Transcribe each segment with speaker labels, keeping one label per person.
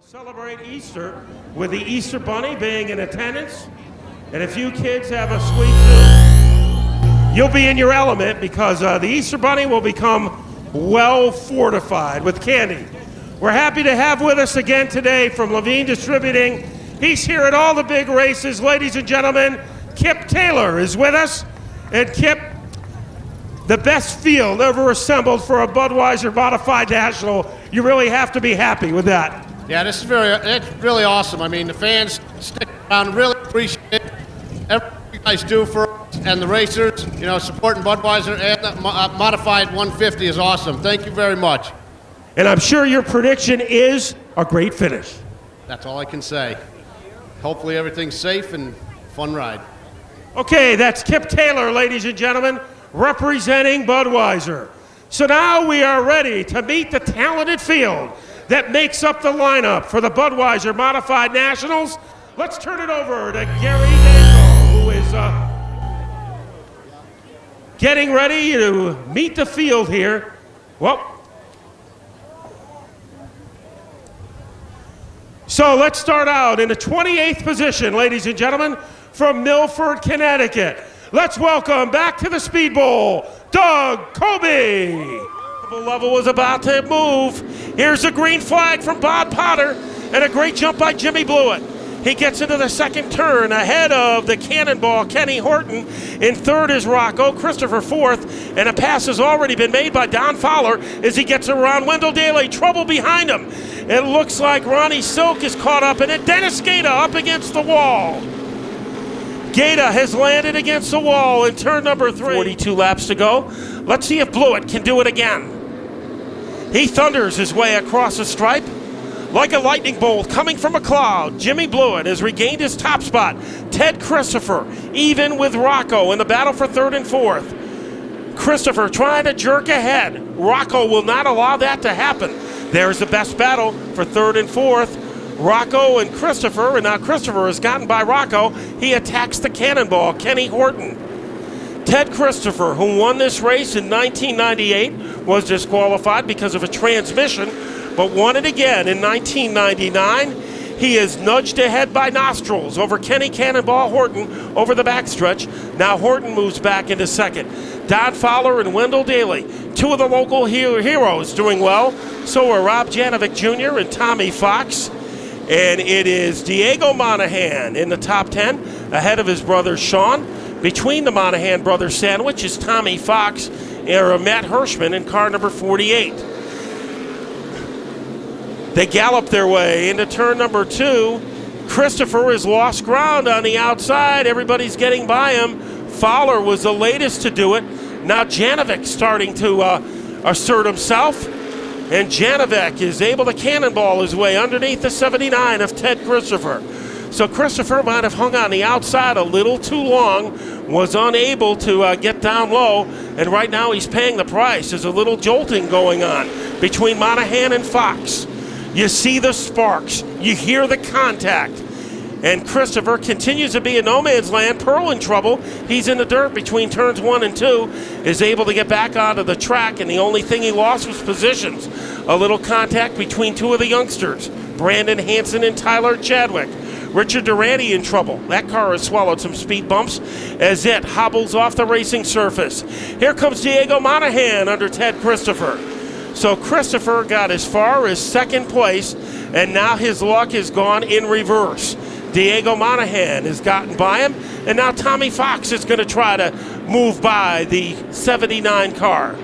Speaker 1: Celebrate Easter with the Easter Bunny being in attendance. And if you kids have a sweet tooth, you'll be in your element because the Easter Bunny will become well fortified with candy. We're happy to have with us again today from Levine Distributing. He's here at all the big races. Ladies and gentlemen, Kip Taylor is with us. And Kip, the best field ever assembled for a Budweiser Modified National. You really have to be happy with that.
Speaker 2: Yeah, it's really awesome. I mean, the fans stick around, really appreciate it. Everything you guys do for us and the racers, you know, supporting Budweiser and the Modified 150 is awesome. Thank you very much.
Speaker 1: And I'm sure your prediction is a great finish.
Speaker 2: That's all I can say. Hopefully everything's safe and fun ride.
Speaker 1: Okay, that's Kip Taylor, ladies and gentlemen, representing Budweiser. So now we are ready to meet the talented field that makes up the lineup for the Budweiser Modified Nationals. Let's turn it over to Gary Danko, who is getting ready to meet the field here. So let's start out in the 28th position, ladies and gentlemen, from Milford, Connecticut. Let's welcome back to the Speedbowl, Doug Colby. The level is about to move. Here's a green flag from Bob Potter and a great jump by Jimmy Blewett. He gets into the second turn ahead of the Cannonball, Kenny Horton. In third is Rocco, Christopher fourth, and a pass has already been made by Don Fowler as he gets around Wendell Daly. Trouble behind him. It looks like Ronnie Silk is caught up in it. Dennis Gaeta up against the wall. Gaeta has landed against the wall in turn number 3. 42 laps to go. Let's see if Blewett can do it again. He thunders his way across the stripe like a lightning bolt coming from a cloud. Jimmy Blewett has regained his top spot. Ted Christopher, even with Rocco in the battle for third and fourth. Christopher trying to jerk ahead. Rocco will not allow that to happen. There's the best battle for third and fourth. Rocco and Christopher, and now Christopher has gotten by Rocco. He attacks the Cannonball, Kenny Horton. Ted Christopher, who won this race in 1998, was disqualified because of a transmission, but won it again in 1999. He is nudged ahead by nostrils over Kenny Cannonball Horton over the backstretch. Now Horton moves back into second. Don Fowler and Wendell Daly, two of the local heroes, doing well. So are Rob Janovic Jr. and Tommy Fox. And it is Diego Monahan in the top 10, ahead of his brother Sean. Between the Monahan brothers sandwich is Tommy Fox and Matt Hirschman in car number 48. They gallop their way into turn number 2. Christopher has lost ground on the outside. Everybody's getting by him. Fowler was the latest to do it. Now Janovic starting to assert himself. And Janovic is able to cannonball his way underneath the 79 of Ted Christopher. So Christopher might have hung on the outside a little too long, was unable to get down low, and right now he's paying the price. There's a little jolting going on between Monahan and Fox. You see the sparks, you hear the contact, and Christopher continues to be in no man's land. Pearl in trouble. He's in the dirt between turns 1 and 2, is able to get back onto the track, and the only thing he lost was positions. A little contact between two of the youngsters, Brandon Hansen and Tyler Chadwick. Richard Durante in trouble. That car has swallowed some speed bumps as it hobbles off the racing surface. Here comes Diego Monahan under Ted Christopher. So Christopher got as far as second place, and now his luck has gone in reverse. Diego Monahan has gotten by him, and now Tommy Fox is going to try to move by the 79 car.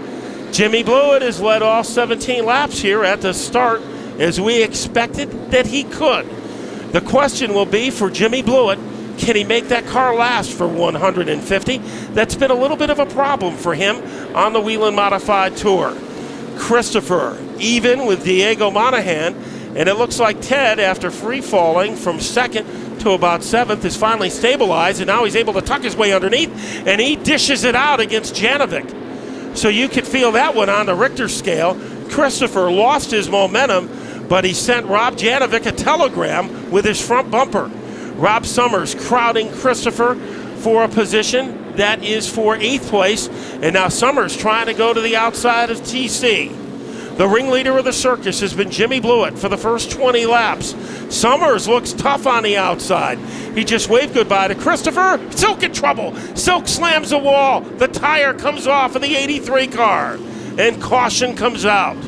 Speaker 1: Jimmy Blewett has led all 17 laps here at the start, as we expected that he could. The question will be for Jimmy Blewett, can he make that car last for 150? That's been a little bit of a problem for him on the Whelen Modified Tour. Christopher, even with Diego Monahan, and it looks like Ted, after free falling from second to about 7th, is finally stabilized, and now he's able to tuck his way underneath, and he dishes it out against Janovic. So you could feel that one on the Richter scale. Christopher lost his momentum, but he sent Rob Janovic a telegram with his front bumper. Rob Summers crowding Christopher for a position that is for 8th place, and now Summers trying to go to the outside of TC. The ringleader of the circus has been Jimmy Blewett for the first 20 laps. Summers looks tough on the outside. He just waved goodbye to Christopher. Silk in trouble. Silk slams the wall. The tire comes off of the 83 car, and caution comes out.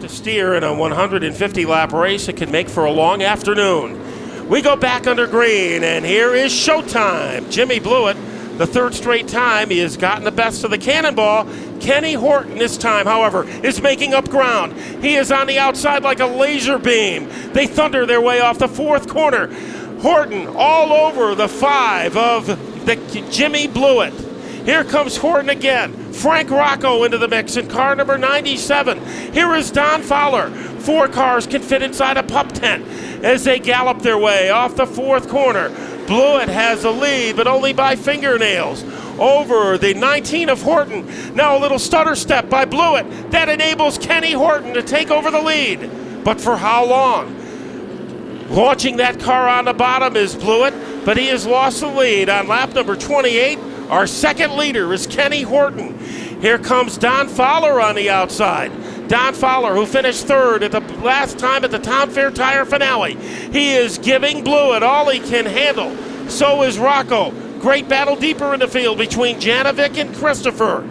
Speaker 1: To steer in a 150-lap race, it can make for a long afternoon. We go back under green, and here is showtime. Jimmy Blewett, the third straight time he has gotten the best of the Cannonball. Kenny Horton this time, however, is making up ground. He is on the outside like a laser beam. They thunder their way off the fourth corner. Horton all over the 5 of the Jimmy Blewett. Here comes Horton again. Frank Rocco into the mix in car number 97. Here is Don Fowler. 4 cars can fit inside a pup tent as they gallop their way off the fourth corner. Blewett has the lead, but only by fingernails over the 19 of Horton. Now a little stutter step by Blewett. That enables Kenny Horton to take over the lead. But for how long? Launching that car on the bottom is Blewett, but he has lost the lead on lap number 28. Our second leader is Kenny Horton. Here comes Don Fowler on the outside. Don Fowler, who finished third at the last time at the Town Fair Tire Finale. He is giving Blewett all he can handle. So is Rocco. Great battle deeper in the field between Janovic and Christopher.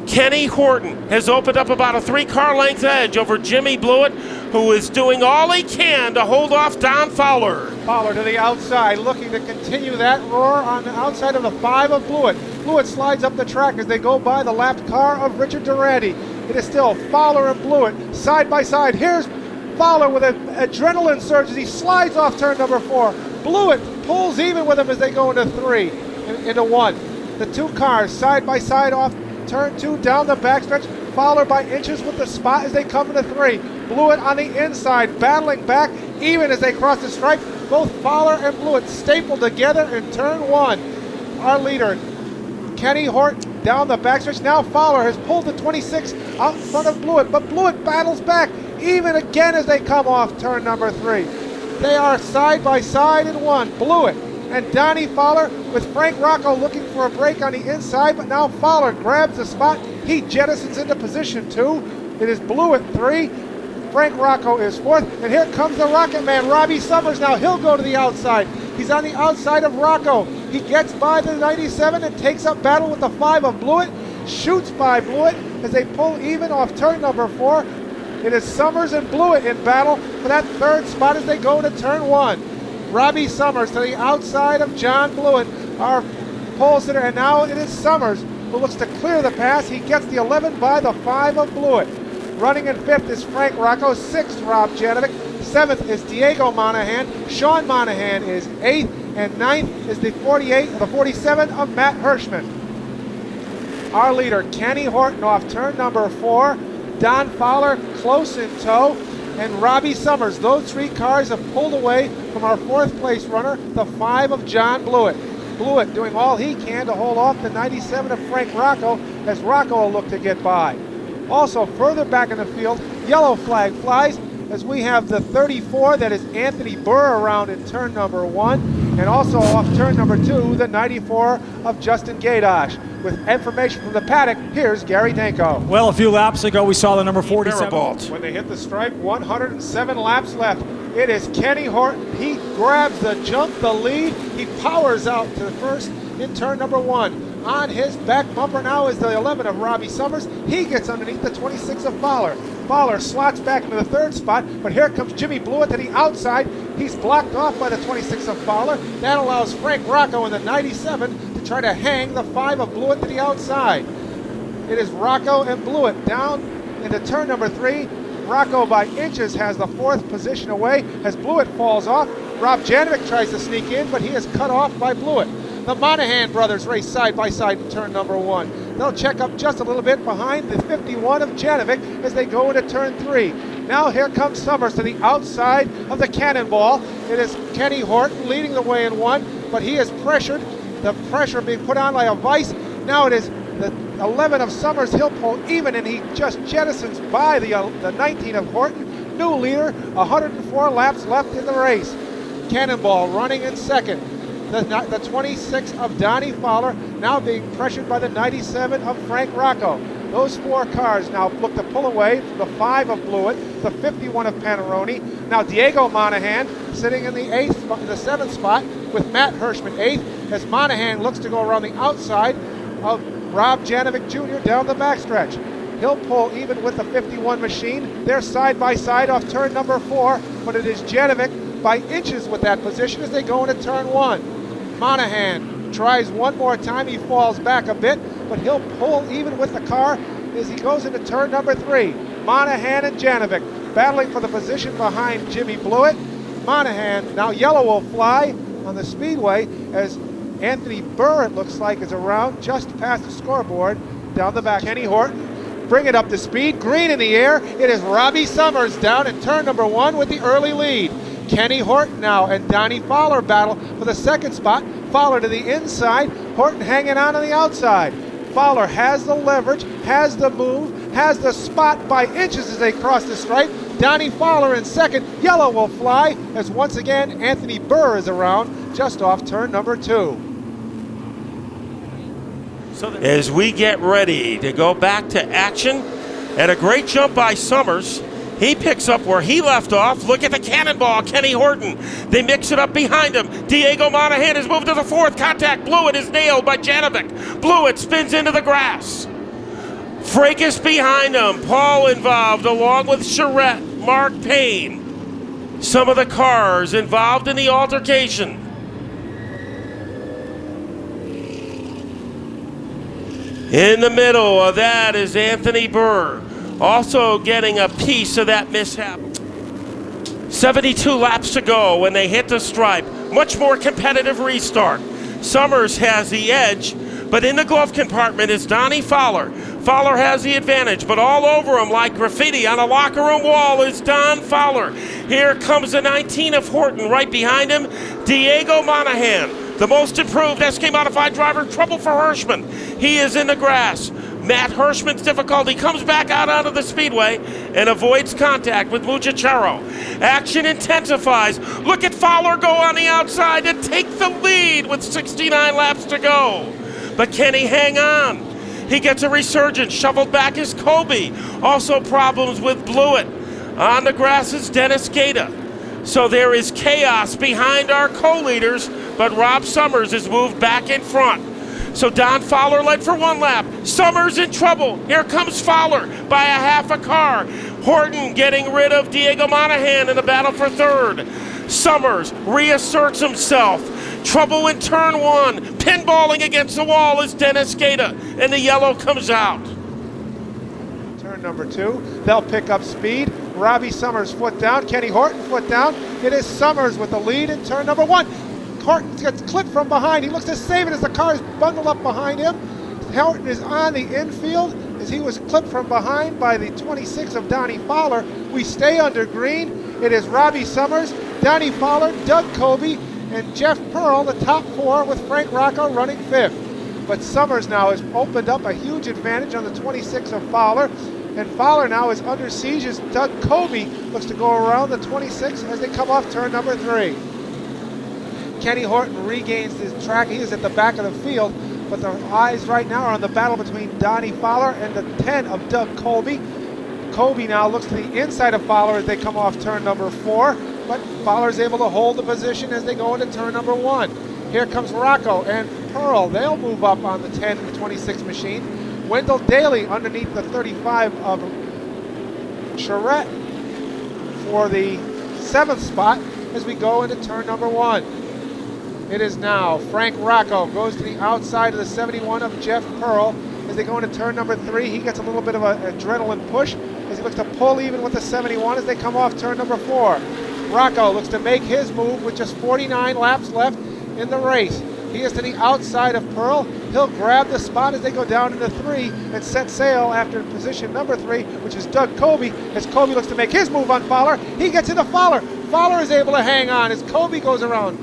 Speaker 1: Kenny Horton has opened up about a 3-car length edge over Jimmy Blewett, who is doing all he can to hold off Don Fowler.
Speaker 3: Fowler to the outside, looking to continue that roar on the outside of the 5 of Blewett. Blewett slides up the track as they go by the lapped car of Richard Durante. It is still Fowler and Blewett side by side. Here's Fowler with an adrenaline surge as he slides off turn number 4. Blewett pulls even with him as they go into 3, into 1. The 2 cars side by side off turn 2 down the backstretch. Fowler by inches with the spot as they come into 3. Blewett on the inside, battling back even as they cross the stripe. Both Fowler and Blewett stapled together in turn 1. Our leader, Kenny Horton, down the backstretch. Now Fowler has pulled the 26 out in front of Blewett, but Blewett battles back even again as they come off turn number 3. They are side by side in 1. Blewett and Donnie Fowler with Frank Rocco looking for a break on the inside, but now Fowler grabs the spot. He jettisons into position 2. It is Blewett 3. Frank Rocco is 4th, and here comes the Rocket Man, Robbie Summers. Now he'll go to the outside. He's on the outside of Rocco. He gets by the 97 and takes up battle with the 5 of Blewett. Shoots by Blewett as they pull even off turn number 4. It is Summers and Blewett in battle for that 3rd spot as they go into turn 1. Robbie Summers to the outside of John Blewett, our pole sitter, and now it is Summers who looks to clear the pass. He gets the 11 by the 5 of Blewett. Running in 5th is Frank Rocco, 6th Rob Janovic, 7th is Diego Monahan, Sean Monahan is 8th, and 9th is the 47 of Matt Hirschman. Our leader, Kenny Horton, off turn number 4, Don Fowler close in tow, and Robbie Summers. Those 3 cars have pulled away from our 4th place runner, the 5 of John Blewett. Blewett doing all he can to hold off the 97 of Frank Rocco as Rocco will look to get by. Also further back in the field, yellow flag flies as we have the 34, that is Anthony Burr, around in turn number 1, and also off turn number 2, the 94 of Justin Gaydosh. With information from the paddock, here's Gary Danko.
Speaker 4: Well, a few laps ago, we saw the number 47.
Speaker 3: When they hit the stripe, 107 laps left. It is Kenny Horton. He grabs the jump, the lead. He powers out to the first in turn number 1. On his back bumper now is the 11 of Robbie Summers. He gets underneath the 26 of Fowler. Fowler slots back into the 3rd spot, but here comes Jimmy Blewett to the outside. He's blocked off by the 26 of Fowler. That allows Frank Rocco in the 97 to try to hang the 5 of Blewett to the outside. It is Rocco and Blewett down into turn number 3. Rocco by inches has the 4th position away as Blewett falls off. Rob Janovic tries to sneak in, but he is cut off by Blewett. The Monahan brothers race side by side in turn number 1. They'll check up just a little bit behind the 51 of Janovic as they go into turn 3. Now here comes Summers to the outside of the Cannonball. It is Kenny Horton leading the way in 1, but he is pressured. The pressure being put on like a vice. Now it is the 11 of Summers. He'll pull even, and he just jettisons by the 19 of Horton. New leader, 104 laps left in the race. Cannonball running in 2nd. The 26 of Donnie Fowler now being pressured by the 97 of Frank Rocco. Those 4 cars now look to pull away from the 5 of Blewett, the 51 of Panarone. Now Diego Monahan sitting in the 7th spot with Matt Hirschman 8th, as Monahan looks to go around the outside of Rob Janovic Jr. down the backstretch. He'll pull even with the 51 machine. They're side by side off turn number 4, but it is Janovic by inches with that position as they go into turn 1. Monahan tries one more time. He falls back a bit, but he'll pull even with the car as he goes into turn number 3. Monahan and Janovic battling for the position behind Jimmy Blewett. Monahan, now yellow will fly on the speedway as Anthony Burr, it looks like, is around just past the scoreboard down the back. Kenny Horton bring it up to speed. Green in the air. It is Robbie Summers down in turn number 1 with the early lead. Kenny Horton now and Donnie Fowler battle for the 2nd spot. Fowler to the inside. Horton hanging on the outside. Fowler has the leverage, has the move, has the spot by inches as they cross the stripe. Donnie Fowler in 2nd. Yellow will fly as once again Anthony Burr is around just off turn number 2.
Speaker 1: As we get ready to go back to action, and a great jump by Summers. He picks up where he left off. Look at the cannonball, Kenny Horton. They mix it up behind him. Diego Monahan has moved to the 4th. Contact. Blewett is nailed by Janovic. Blewett spins into the grass. Fracas behind him. Paul involved along with Charette, Mark Payne. Some of the cars involved in the altercation. In the middle of that is Anthony Burr, also getting a piece of that mishap. 72 laps to go when they hit the stripe. Much more competitive restart. Summers has the edge, but in the glove compartment is Donnie Fowler. Fowler has the advantage, but all over him like graffiti on a locker room wall is Don Fowler. Here comes the 19 of Horton. Right behind him, Diego Monahan, the most improved SK Modified driver. Trouble for Hirschman. He is in the grass. Matt Hirschman's difficulty comes back out onto the speedway and avoids contact with Mucciacero. Action intensifies. Look at Fowler go on the outside to take the lead with 69 laps to go. But can he hang on? He gets a resurgence. Shoveled back is Colby. Also problems with Blewett. On the grass is Dennis Gaeta. So there is chaos behind our co-leaders, but Rob Summers is moved back in front. So Don Fowler led for 1 lap. Summers in trouble. Here comes Fowler by a half a car. Horton getting rid of Diego Monahan in the battle for 3rd. Summers reasserts himself. Trouble in turn 1. Pinballing against the wall is Dennis Gaeta, and the yellow comes out.
Speaker 3: Turn number 2. They'll pick up speed. Robbie Summers foot down. Kenny Horton foot down. It is Summers with the lead in turn number 1. Horton gets clipped from behind. He looks to save it as the car is bundled up behind him. Horton is on the infield as he was clipped from behind by the 26 of Donnie Fowler. We stay under green. It is Robbie Summers, Donnie Fowler, Doug Colby, and Jeff Pearl, the top 4, with Frank Rocco running 5th. But Summers now has opened up a huge advantage on the 26 of Fowler, and Fowler now is under siege as Doug Colby looks to go around the 26 as they come off turn number 3. Kenny Horton regains his track. He is at the back of the field, but the eyes right now are on the battle between Donnie Fowler and the 10 of Doug Colby. Colby now looks to the inside of Fowler as they come off turn number 4, but Fowler is able to hold the position as they go into turn number 1. Here comes Rocco and Pearl. They'll move up on the 10 and the 26 machine. Wendell Daly underneath the 35 of Charette for the 7th spot as we go into turn number 1. It is now Frank Rocco goes to the outside of the 71 of Jeff Pearl as they go into turn number 3. He gets a little bit of an adrenaline push as he looks to pull even with the 71 as they come off turn number 4. Rocco looks to make his move with just 49 laps left in the race. He is to the outside of Pearl. He'll grab the spot as they go down into 3 and set sail after position number 3, which is Doug Colby, as Colby looks to make his move on Fowler. He gets into Fowler. Fowler is able to hang on as Colby goes around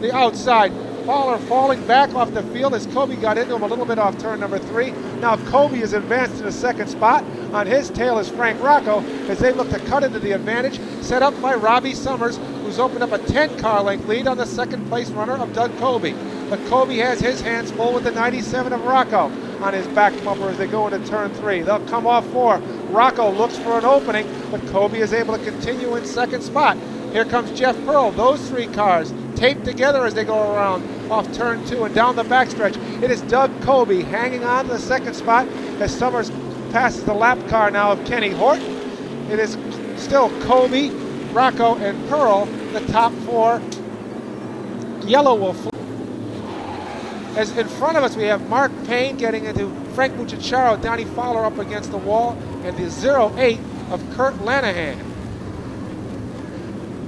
Speaker 3: the outside. Fowler falling back off the field as Colby got into him a little bit off turn number 3. Now Colby is advanced to the 2nd spot. On his tail is Frank Rocco as they look to cut into the advantage set up by Robbie Summers, who's opened up a 10-car length lead on the 2nd place runner of Doug Colby. But Colby has his hands full with the 97 of Rocco. on his back bumper as they go into turn 3. They'll come off 4. Rocco looks for an opening, but Kobe is able to continue in second spot. Here comes Jeff Pearl. Those 3 cars taped together as they go around off turn 2 and down the backstretch. It is Doug Kobe hanging on to the second spot as Summers passes the lap car now of Kenny Horton. It is still Kobe, Rocco, and Pearl, the top 4. Yellow will flip. As in front of us, we have Mark Payne getting into Frank Bucciacciaro, Donnie Fowler up against the wall, and the 08 of Kurt Lanahan.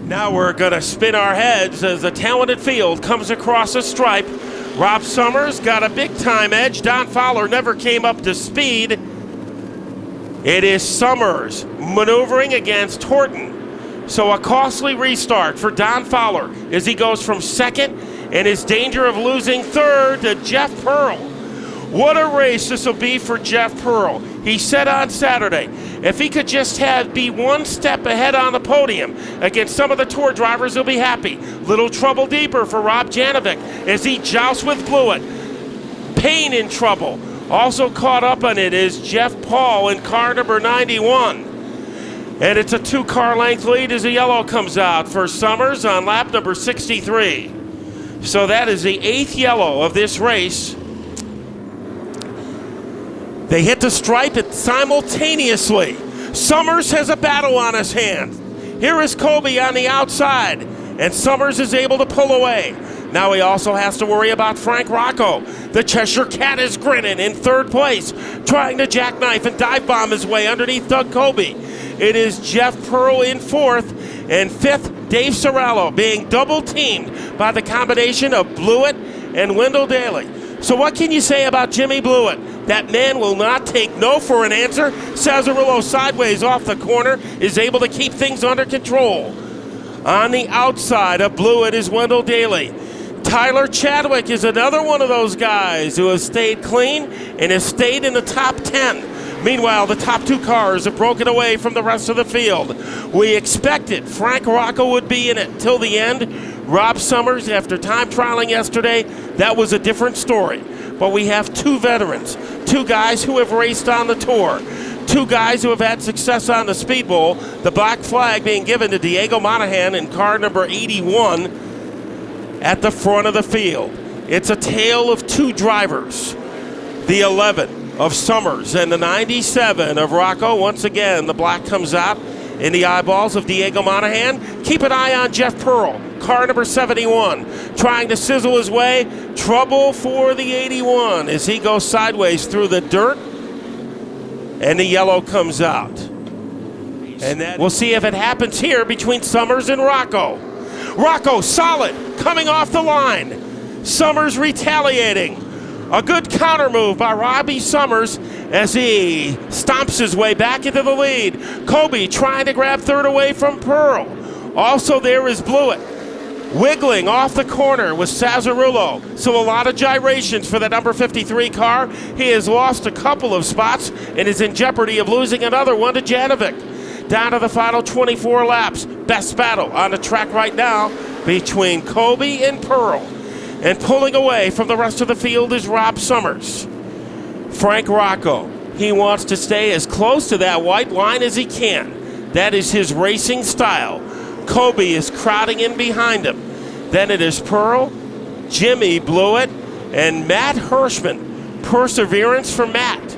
Speaker 1: Now we're going to spin our heads as the talented field comes across a stripe. Rob Summers got a big-time edge. Don Fowler never came up to speed. It is Summers maneuvering against Horton. So a costly restart for Don Fowler as he goes from second and his danger of losing third to Jeff Pearl. What a race this will be for Jeff Pearl. He said on Saturday, if he could just be one step ahead on the podium against some of the Tour drivers, he'll be happy. Little trouble deeper for Rob Janovic as he jousts with Blewett. Payne in trouble. Also caught up on it is Jeff Paul in car number 91. And it's a 2-car length lead as the yellow comes out for Summers on lap number 63. So that is the 8th yellow of this race. They hit the stripe simultaneously. Summers has a battle on his hands. Here is Kobe on the outside, and Summers is able to pull away. Now he also has to worry about Frank Rocco. The Cheshire Cat is grinning in third place, trying to jackknife and dive bomb his way underneath Doug Kobe. It is Jeff Pearl in fourth, and fifth, Dave Sorello being double-teamed by the combination of Blewett and Wendell Daly. So what can you say about Jimmy Blewett? That man will not take no for an answer. Sazarillo sideways off the corner is able to keep things under control. On the outside of Blewett is Wendell Daly. Tyler Chadwick is another one of those guys who has stayed clean and has stayed in the top 10. Meanwhile, the top 2 cars have broken away from the rest of the field. We expected Frank Rocco would be in it till the end. Rob Summers, after time trialing yesterday, that was a different story. But we have 2 veterans, 2 guys who have raced on the Tour, 2 guys who have had success on the Speedbowl, the black flag being given to Diego Monahan in car number 81 at the front of the field. It's a tale of 2 drivers, the 11 of Summers and the 97 of Rocco. Once again, the black comes out in the eyeballs of Diego Monahan. Keep an eye on Jeff Pearl, car number 71, trying to sizzle his way. Trouble for the 81 as he goes sideways through the dirt, and the yellow comes out. And then we'll see if it happens here between Summers and Rocco. Rocco solid, coming off the line. Summers retaliating. A good counter move by Robbie Summers as he stomps his way back into the lead. Kobe trying to grab third away from Pearl. Also there is Blewett, wiggling off the corner with Sazarillo. So a lot of gyrations for the number 53 car. He has lost a couple of spots and is in jeopardy of losing another one to Janovic. Down to the final 24 laps. Best battle on the track right now between Kobe and Pearl. And pulling away from the rest of the field is Rob Summers. Frank Rocco, he wants to stay as close to that white line as he can. That is his racing style. Kobe is crowding in behind him. Then it is Pearl, Jimmy Blewett, and Matt Hirschman. Perseverance for Matt.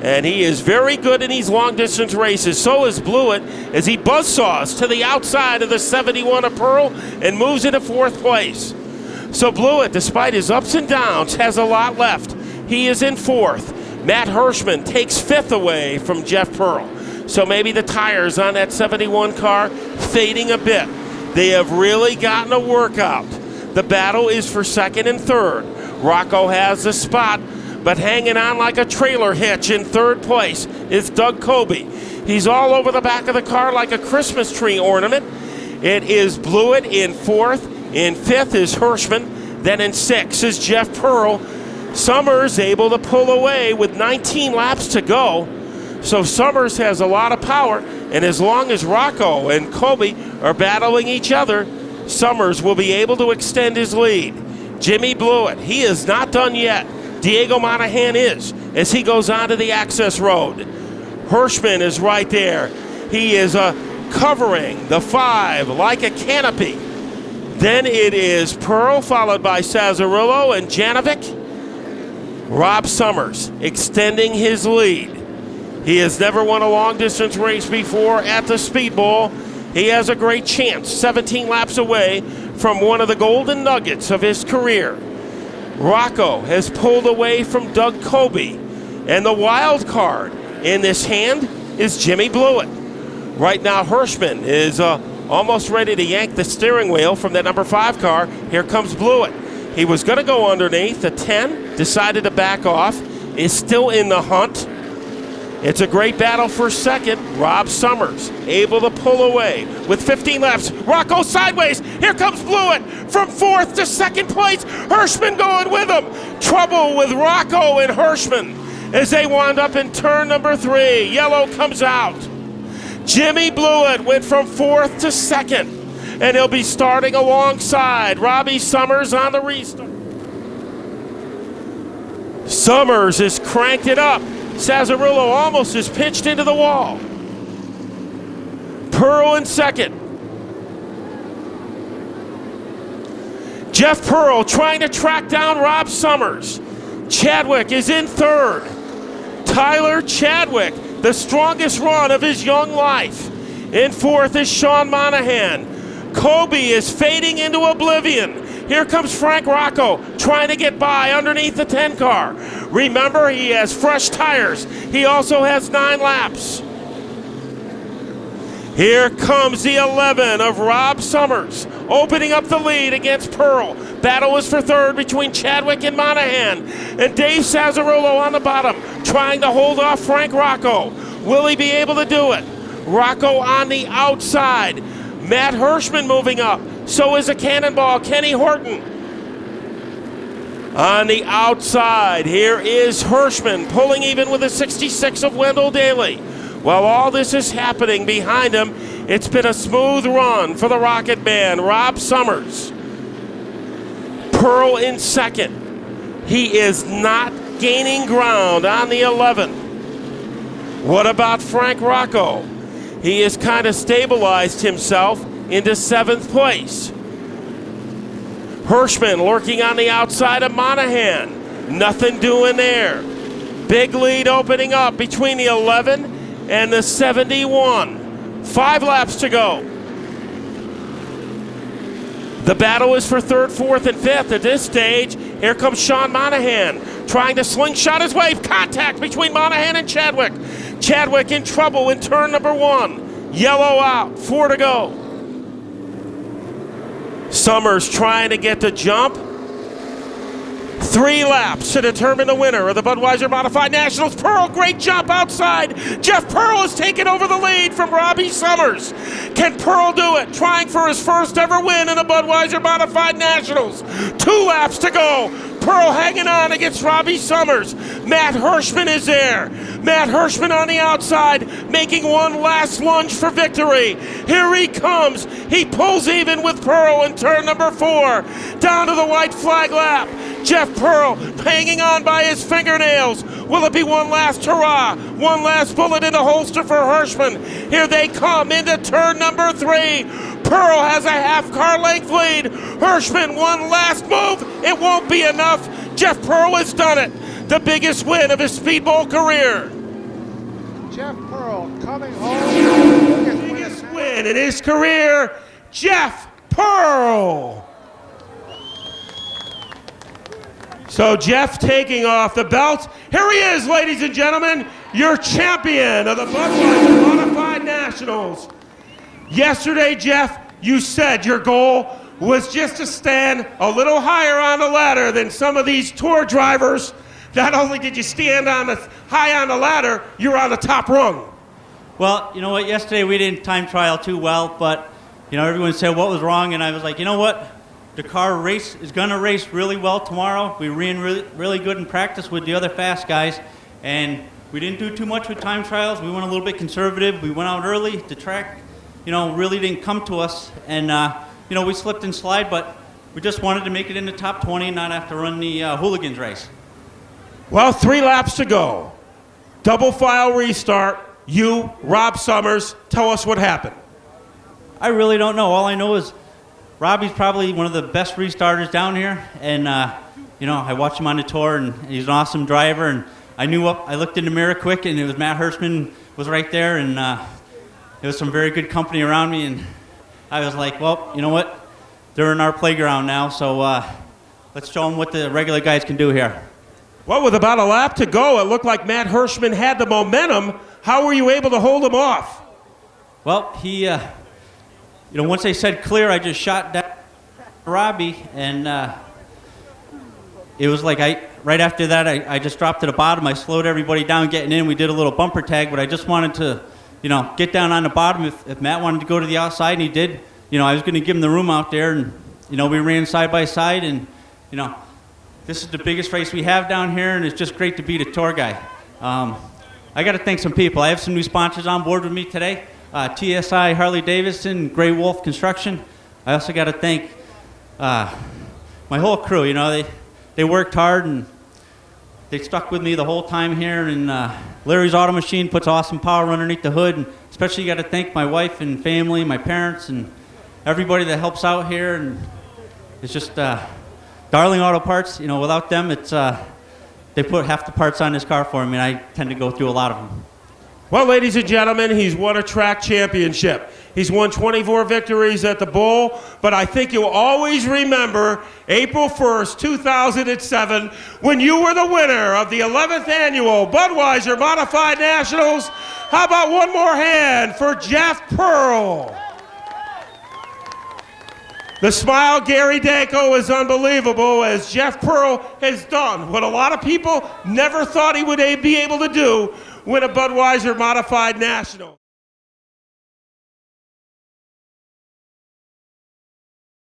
Speaker 1: And he is very good in these long-distance races. So is Blewett as he buzzsaws to the outside of the 71 of Pearl and moves into fourth place. So Blewett, despite his ups and downs, has a lot left. He is in fourth. Matt Hirschman takes fifth away from Jeff Pearl. So maybe the tires on that 71 car fading a bit. They have really gotten a workout. The battle is for second and third. Rocco has the spot, but hanging on like a trailer hitch in third place is Doug Kobe. He's all over the back of the car like a Christmas tree ornament. It is Blewett in fourth. In fifth is Hirschman. Then in sixth is Jeff Pearl. Summers able to pull away with 19 laps to go. So Summers has a lot of power, and as long as Rocco and Kobe are battling each other, Summers will be able to extend his lead. Jimmy Blewett, he is not done yet. Diego Monahan is. as he goes onto the access road. Hirschman is right there. He is covering the 5 like a canopy. Then it is Pearl, followed by Sazarillo and Janovic. Rob Summers extending his lead. He has never won a long-distance race before at the Speedbowl. He has a great chance, 17 laps away from one of the golden nuggets of his career. Rocco has pulled away from Doug Colby, and the wild card in this hand is Jimmy Blewett. Right now, Hirschman is almost ready to yank the steering wheel from that number 5 car. Here comes Blewett. He was going to go underneath. The 10 decided to back off, is still in the hunt. It's a great battle for second. Rob Summers able to pull away with 15 laps. Rocco sideways. Here comes Blewett from 4th to 2nd place. Hirschman going with him. Trouble with Rocco and Hirschman as they wound up in turn number 3. Yellow comes out. Jimmy Blewett went from 4th to 2nd, and he'll be starting alongside Robbie Summers on the restart. Summers has cranked it up. Sazarillo almost is pitched into the wall. Pearl in 2nd. Jeff Pearl trying to track down Rob Summers. Chadwick is in 3rd. Tyler Chadwick, the strongest run of his young life. In 4th is Sean Monahan. Colby is fading into oblivion. Here comes Frank Rocco trying to get by underneath the 10 car. Remember, he has fresh tires. He also has 9 laps. Here comes the 11 of Rob Summers, opening up the lead against Pearl. Battle is for 3rd between Chadwick and Monahan. And Dave Sazarillo on the bottom, trying to hold off Frank Rocco. Will he be able to do it? Rocco on the outside. Matt Hirschman moving up. So is a cannonball, Kenny Horton. On the outside, here is Hirschman pulling even with a 66 of Wendell Daly. While all this is happening behind him, it's been a smooth run for the Rocket Man, Rob Summers. Pearl in 2nd. He is not gaining ground on the 11. What about Frank Rocco? He has kind of stabilized himself into 7th place. Hirschman lurking on the outside of Monahan. Nothing doing there. Big lead opening up between the 11 and the 71. 5 laps to go. The battle is for 3rd, 4th, and 5th at this stage. Here comes Sean Monahan trying to slingshot his way. Contact between Monahan and Chadwick. Chadwick in trouble in turn number 1. Yellow out, 4 to go. Summers trying to get the jump. 3 laps to determine the winner of the Budweiser Modified Nationals. Pearl, great jump outside. Jeff Pearl has taken over the lead from Robbie Summers. Can Pearl do it? Trying for his first ever win in the Budweiser Modified Nationals. 2 laps to go. Pearl hanging on against Robbie Summers. Matt Hirschman is there. Matt Hirschman on the outside, making one last lunge for victory. Here he comes. He pulls even with Pearl in turn number 4. Down to the white flag lap. Jeff Pearl hanging on by his fingernails. Will it be one last hurrah? One last bullet in the holster for Hirschman. Here they come into turn number 3. Pearl has a half car length lead. Hirschman, one last move. It won't be enough. Jeff Pearl has done it. The biggest win of his Speedbowl career.
Speaker 3: Jeff Pearl coming home.
Speaker 1: The biggest win in his career, Jeff Pearl. So Jeff taking off the belt. Here he is, ladies and gentlemen, your champion of the Budweiser Modified Nationals. Yesterday, Jeff, you said your goal was just to stand a little higher on the ladder than some of these tour drivers. Not only did you stand high on the ladder, you're on the top rung.
Speaker 5: Well, you know what, yesterday we didn't time trial too well, but everyone said what was wrong, and I was like, you know what? The car is going to race really well tomorrow. We ran really good in practice with the other fast guys, and we didn't do too much with time trials. We went a little bit conservative. We went out early. The track, really didn't come to us, and we slipped and slide, but we just wanted to make it in the top 20 and not have to run the hooligans race.
Speaker 1: Well, 3 laps to go. Double file restart. You, Rob Summers, tell us what happened.
Speaker 5: I really don't know. All I know is Robbie's probably one of the best restarters down here, and I watched him on the tour, and he's an awesome driver. And I looked in the mirror quick, and it was Matt Hirschman was right there, and there was some very good company around me, and I was like, well, you know what? They're in our playground now, so let's show them what the regular guys can do here.
Speaker 1: Well, with about a lap to go, it looked like Matt Hirschman had the momentum. How were you able to hold him off?
Speaker 5: Well, he, once they said clear, I just shot down Robbie, and it was like right after that, I just dropped to the bottom. I slowed everybody down getting in. We did a little bumper tag, but I just wanted to, get down on the bottom. If Matt wanted to go to the outside, and he did, I was going to give him the room out there, and, we ran side by side, and, this is the biggest race we have down here, and it's just great to be the tour guy. I got to thank some people. I have some new sponsors on board with me today. TSI Harley Davidson, Gray Wolf Construction. I also got to thank my whole crew. They worked hard, and they stuck with me the whole time here. And Larry's Auto Machine puts awesome power underneath the hood. And especially got to thank my wife and family, my parents, and everybody that helps out here. And it's just Darling Auto Parts. Without them, it's they put half the parts on this car for me, and I tend to go through a lot of them.
Speaker 1: Well, ladies and gentlemen, he's won a track championship. He's won 24 victories at the Bowl, but I think you'll always remember April 1st, 2007, when you were the winner of the 11th annual Budweiser Modified Nationals. How about one more hand for Jeff Pearl? The smile, Gary Danko, is unbelievable as Jeff Pearl has done what a lot of people never thought he would be able to do, win a Budweiser Modified National.